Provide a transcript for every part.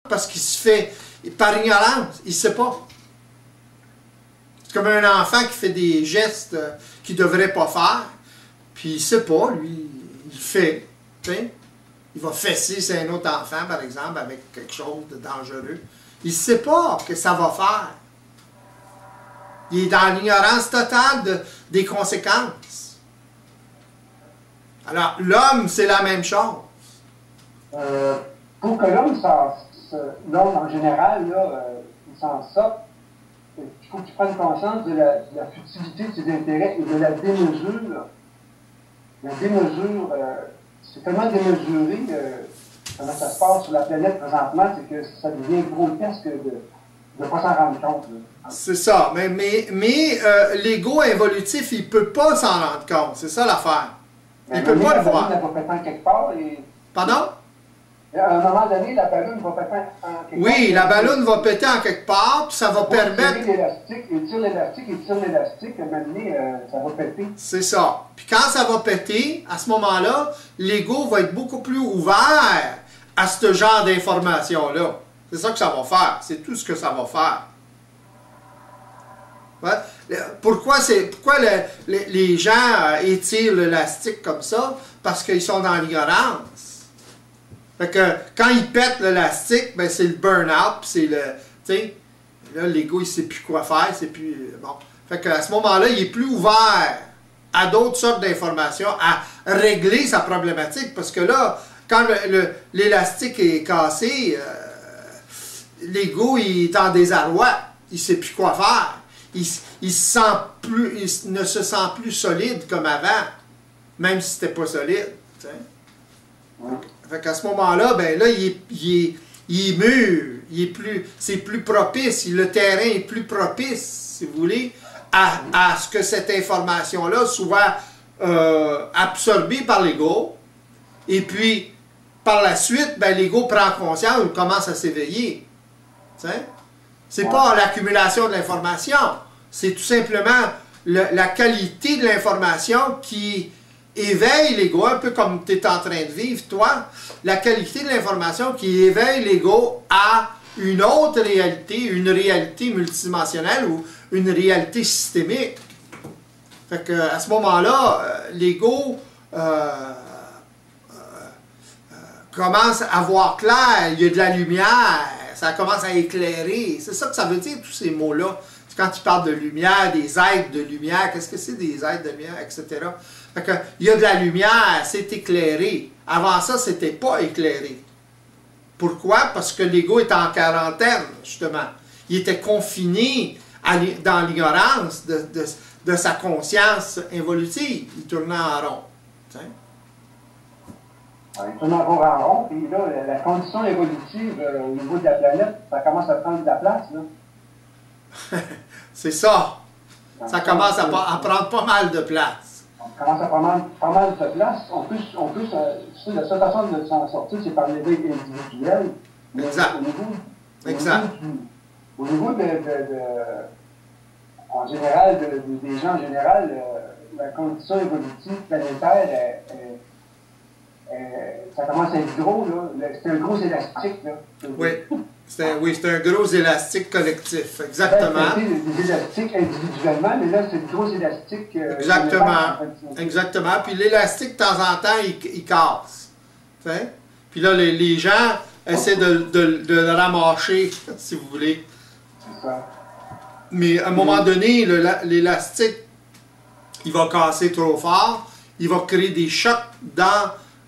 parce qu'il se fait par ignorance, il ne sait pas. C'est comme un enfant qui fait des gestes qu'il ne devrait pas faire, puis il ne sait pas, lui, il le fait. T'sais? Il va fesser c'est un autre enfant, par exemple, avec quelque chose de dangereux. Il ne sait pas que ça va faire. Il est dans l'ignorance totale des conséquences. Alors, l'homme, c'est la même chose. Pour que l'homme en général, là, il s'en sorte, il faut qu'il prenne conscience de la futilité de ses intérêts et de la démesure. La démesure, c'est tellement démesuré comment ça se passe sur la planète présentement, c'est que ça devient grotesque de ne pas s'en rendre compte. C'est ça, mais l'ego involutif, il ne peut pas s'en rendre compte, c'est ça l'affaire. Il ne peut pas le voir. La ballonne va péter quelque part et... Pardon? À un moment donné, la ballonne va péter en quelque part. Oui, la ballonne va péter en quelque part, puis ça va permettre... Il tire l'élastique, à un moment donné, ça va péter. C'est ça. Puis quand ça va péter, à ce moment-là, l'ego va être beaucoup plus ouvert à ce genre d'informations-là. C'est ça que ça va faire. C'est tout ce que ça va faire. Ouais. Pourquoi les gens étirent l'élastique comme ça? Parce qu'ils sont dans l'ignorance. Fait que quand ils pètent l'élastique, ben c'est le burn-out, puis c'est le... Tu sais, là, l'ego, il ne sait plus quoi faire, c'est plus... Bon. Fait qu'à ce moment-là, il est plus ouvert à d'autres sortes d'informations, à régler sa problématique, parce que là, quand l'élastique est cassé, l'ego, il est en désarroi, il ne sait plus quoi faire. Il ne se sent plus solide comme avant, même si c'était pas solide. Fait qu'à ce moment-là, ben là, il est mûr, c'est plus propice, le terrain est plus propice, si vous voulez, à ce que cette information-là soit absorbée par l'ego, et puis par la suite, ben, l'ego prend conscience, il commence à s'éveiller. C'est pas l'accumulation de l'information, c'est tout simplement la qualité de l'information qui éveille l'ego, un peu comme tu es en train de vivre, toi, la qualité de l'information qui éveille l'ego à une autre réalité, une réalité multidimensionnelle ou une réalité systémique. Fait que, à ce moment-là, l'ego commence à voir clair, il y a de la lumière, ça commence à éclairer. C'est ça que ça veut dire, tous ces mots-là. Quand tu parles de lumière, des êtres de lumière, qu'est-ce que c'est des êtres de lumière, etc. Fait que, il y a de la lumière, c'est éclairé. Avant ça, c'était pas éclairé. Pourquoi? Parce que l'ego était en quarantaine, justement. Il était confiné dans l'ignorance de sa conscience involutive. Il tournait en rond. Il tourne encore en rond, puis là, la condition évolutive au niveau de la planète, ça commence à prendre de la place, là. C'est ça. Ça commence à prendre pas mal de place. On commence à prendre pas mal de place. On peut la seule façon de s'en sortir, c'est par l'éveil individuel. Exact. Au niveau en général, des gens en général, la condition évolutive planétaire, ça commence à être gros, là. C'est un gros élastique, là. Oui, c'est un gros élastique collectif, exactement. Des élastiques individuellement, mais là, c'est un gros élastique. Exactement. Puis l'élastique, de temps en temps, il casse. T'sais? Puis là, les gens essaient de le ramasser, si vous voulez. C'est ça. Mais à un moment donné, l'élastique, il va casser trop fort, il va créer des chocs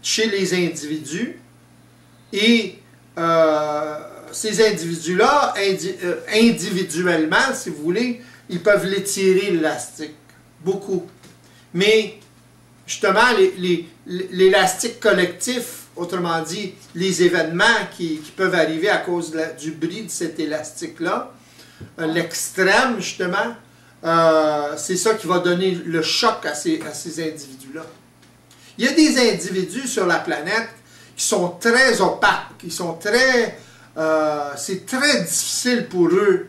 chez les individus, et ces individus-là, individuellement, si vous voulez, ils peuvent l'étirer, l'élastique, beaucoup. Mais, justement, l'élastique collectif, autrement dit, les événements qui peuvent arriver à cause du bris de cet élastique-là, l'extrême, justement, c'est ça qui va donner le choc à ces individus-là. Il y a des individus sur la planète qui sont très opaques, qui sont très... c'est très difficile pour eux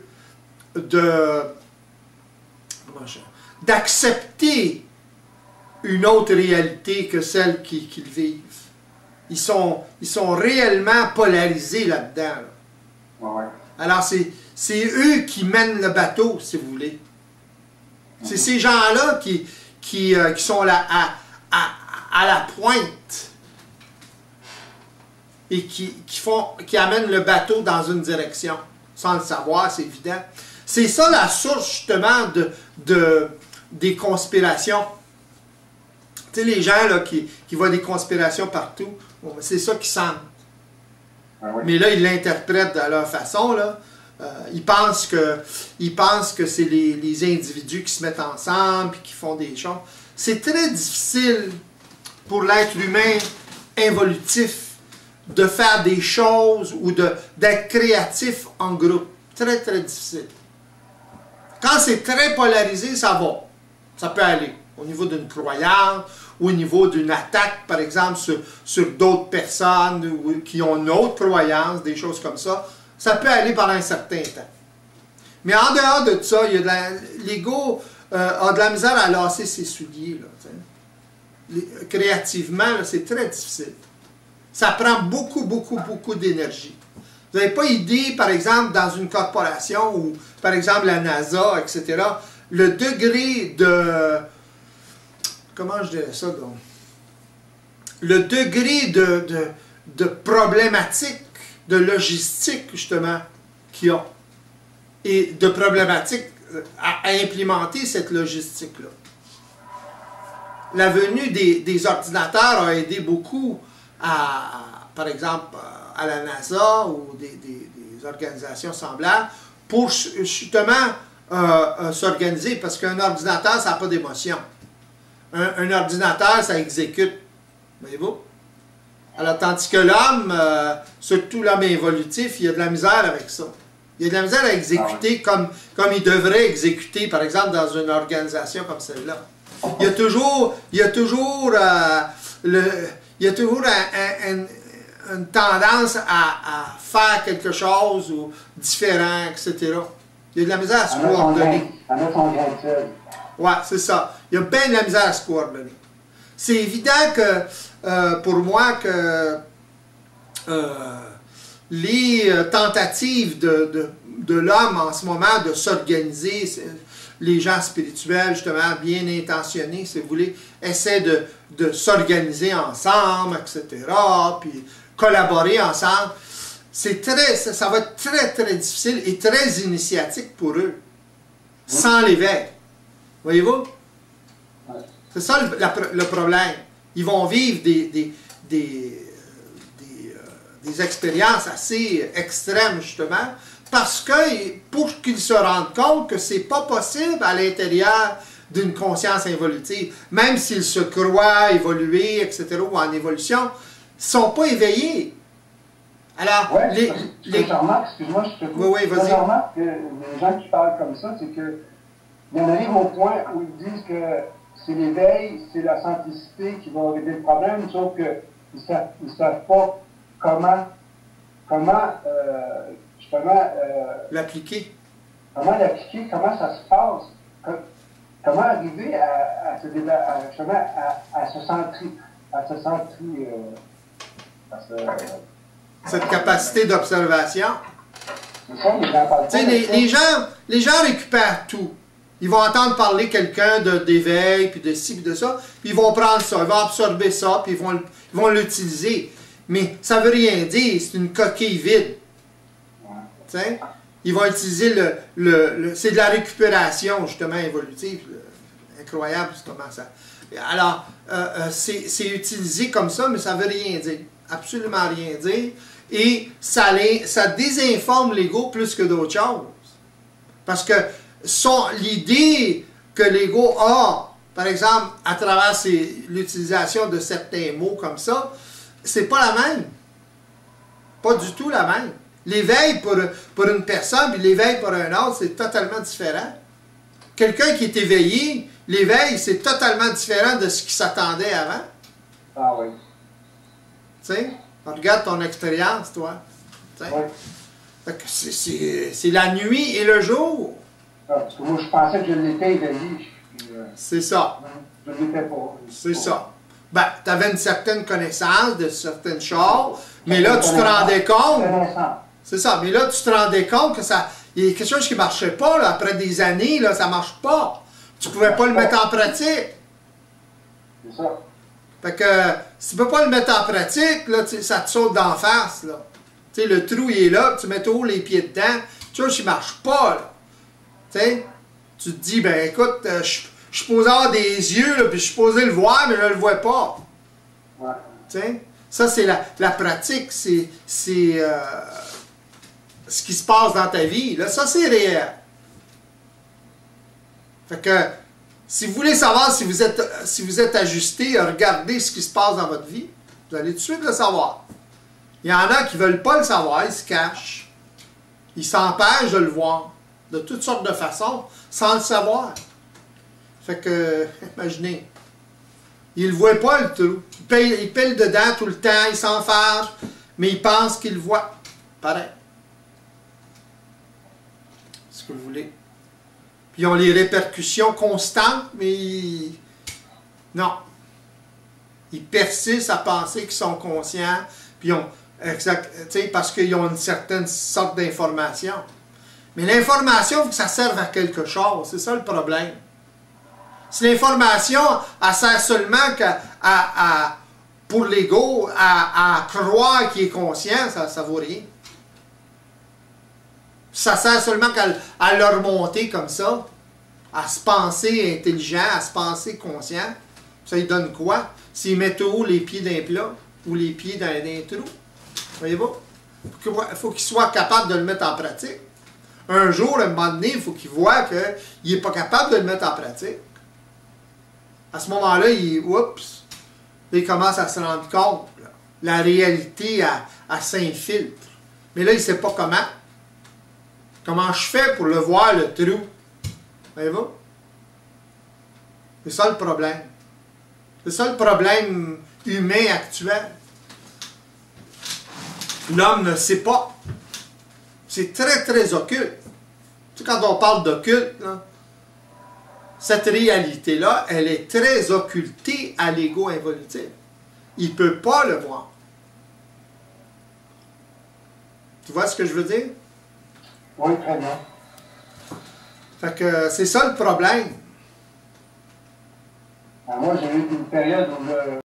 d'accepter une autre réalité que celle qu'ils vivent. Ils sont réellement polarisés là-dedans. Là. Ouais. Alors, c'est eux qui mènent le bateau, si vous voulez. C'est ces gens-là qui sont là à la pointe et qui amènent le bateau dans une direction. Sans le savoir, c'est évident. C'est ça la source, justement, des conspirations. Tu sais, les gens là, qui voient des conspirations partout, bon, c'est ça qu'ils sentent. Ah oui. Mais là, ils l'interprètent de leur façon, là. Ils pensent que c'est les individus qui se mettent ensemble et qui font des choses. C'est très difficile pour l'être humain évolutif de faire des choses ou d'être créatif en groupe. Très, très difficile. Quand c'est très polarisé, ça va. Ça peut aller. Au niveau d'une croyance, ou au niveau d'une attaque, par exemple, sur d'autres personnes qui ont une autre croyance, des choses comme ça. Ça peut aller pendant un certain temps. Mais en dehors de ça, l'ego a de la misère à lasser ses souliers. Là, créativement, c'est très difficile. Ça prend beaucoup, beaucoup, beaucoup d'énergie. Vous n'avez pas idée, par exemple, dans une corporation ou, par exemple, la NASA, etc., le degré de... Comment je dirais ça, donc? Le degré de problématique, de logistique, justement, qu'il y a. Et de problématique à implémenter cette logistique-là. La venue des ordinateurs a aidé beaucoup par exemple, à la NASA ou des organisations semblables pour justement s'organiser, parce qu'un ordinateur, ça n'a pas d'émotion. Un ordinateur, ça exécute. Voyez-vous? Alors, tandis que l'homme, surtout l'homme évolutif, il a de la misère avec ça. Il a de la misère à exécuter comme il devrait exécuter, par exemple, dans une organisation comme celle-là. Il y a toujours une tendance à faire quelque chose ou différent, etc. Il y a de la misère à se coordonner. À mettre son grain de sel. Ouais, c'est ça. Il y a bien de la misère à se coordonner. C'est évident que, pour moi, que les tentatives de l'homme en ce moment de s'organiser, les gens spirituels, justement, bien intentionnés, si vous voulez, essaient de s'organiser ensemble, etc., puis collaborer ensemble. Ça va être très, très difficile et très initiatique pour eux, sans l'éveil. Voyez-vous? C'est ça le problème. Ils vont vivre des expériences assez extrêmes, justement, parce que pour qu'ils se rendent compte que c'est pas possible à l'intérieur d'une conscience évolutive, même s'ils se croient évoluer, etc., ou en évolution, ils ne sont pas éveillés. Alors, ouais, je remarque, excuse-moi, je te coupe. Oui, vas-y. Je remarque que les gens qui parlent comme ça, c'est que il y en arrive au point où ils disent que c'est l'éveil, c'est la simplicité qui va régler le problème, sauf qu'ils ne savent pas comment l'appliquer. Comment l'appliquer, comment ça se passe, comment arriver à cette capacité d'observation. C'est ça, les gens récupèrent tout. Ils vont entendre parler quelqu'un d'éveil, puis de ci, puis de ça, puis ils vont prendre ça, ils vont absorber ça, puis ils vont l'utiliser. Mais ça ne veut rien dire, c'est une coquille vide. Ouais. Ils vont utiliser c'est de la récupération, justement, évolutive. Incroyable, comment ça... Alors, c'est utilisé comme ça, mais ça ne veut rien dire. Absolument rien dire. Et ça désinforme l'ego plus que d'autres choses. Parce que l'idée que l'ego a, par exemple, à travers l'utilisation de certains mots comme ça, c'est pas la même. Pas du tout la même. L'éveil pour une personne, puis l'éveil pour un autre, c'est totalement différent. Quelqu'un qui est éveillé, l'éveil, c'est totalement différent de ce qui s'attendait avant. Ah oui. Tu sais, regarde ton expérience, toi. Oui. C'est la nuit et le jour. Ah, parce que moi, je pensais que je l'étais éveillé. C'est ça. Je ne l'étais pas. C'est ça. Ben, tu avais une certaine connaissance de certaines choses, mais là, tu te rendais compte. C'est ça. Mais là, tu te rendais compte que ça, il y a quelque chose qui ne marchait pas. Là. Après des années, là, ça ne marche pas. Tu ne pouvais pas le mettre en pratique. C'est ça. Fait que si tu ne peux pas le mettre en pratique, là, ça te saute d'en face. Là. Tu sais, le trou, il est là, tu mets toujours les pieds dedans. Tu vois, il ne marche pas. Là. Tu te dis, ben écoute, je suis supposé avoir des yeux, là, puis je suis supposé le voir, mais je ne le vois pas. Ouais. T'sais? Ça, c'est la pratique, c'est ce qui se passe dans ta vie. Là, ça, c'est réel. Fait que, si vous voulez savoir si vous êtes ajusté, regardez ce qui se passe dans votre vie, vous allez tout de suite le savoir. Il y en a qui ne veulent pas le savoir, ils se cachent. Ils s'empêchent de le voir, de toutes sortes de façons, sans le savoir. Fait que, imaginez. Il ne voit pas le trou. Il pèle dedans tout le temps, il s'en fâche, mais il pense qu'il le voit. Pareil. Ce que vous voulez. Puis ils ont les répercussions constantes, mais non. Ils persistent à penser qu'ils sont conscients, puis parce qu'ils ont une certaine sorte d'information. Mais l'information, il faut que ça serve à quelque chose. C'est ça le problème. Si l'information, elle sert seulement pour l'ego, à croire qu'il est conscient, ça ne vaut rien. Ça sert seulement à le remonter comme ça, à se penser intelligent, à se penser conscient. Ça lui donne quoi? S'il met toujours les pieds d'un plat ou les pieds dans un trou. Voyez-vous? Il faut qu'il soit capable de le mettre en pratique. Un jour, à un moment donné, il faut qu'il voit qu'il n'est pas capable de le mettre en pratique. À ce moment-là, il commence à se rendre compte. Là. La réalité, elle s'infiltre. Mais là, il ne sait pas comment. Comment je fais pour le voir, le trou? Voyez-vous? C'est ça le problème. C'est ça le problème humain actuel. L'homme ne sait pas. C'est très, très occulte. Tu sais, quand on parle d'occulte, cette réalité-là, elle est très occultée à l'ego involutif. Il ne peut pas le voir. Tu vois ce que je veux dire? Oui, très bien. Fait que c'est ça le problème. Alors moi, j'ai eu une période où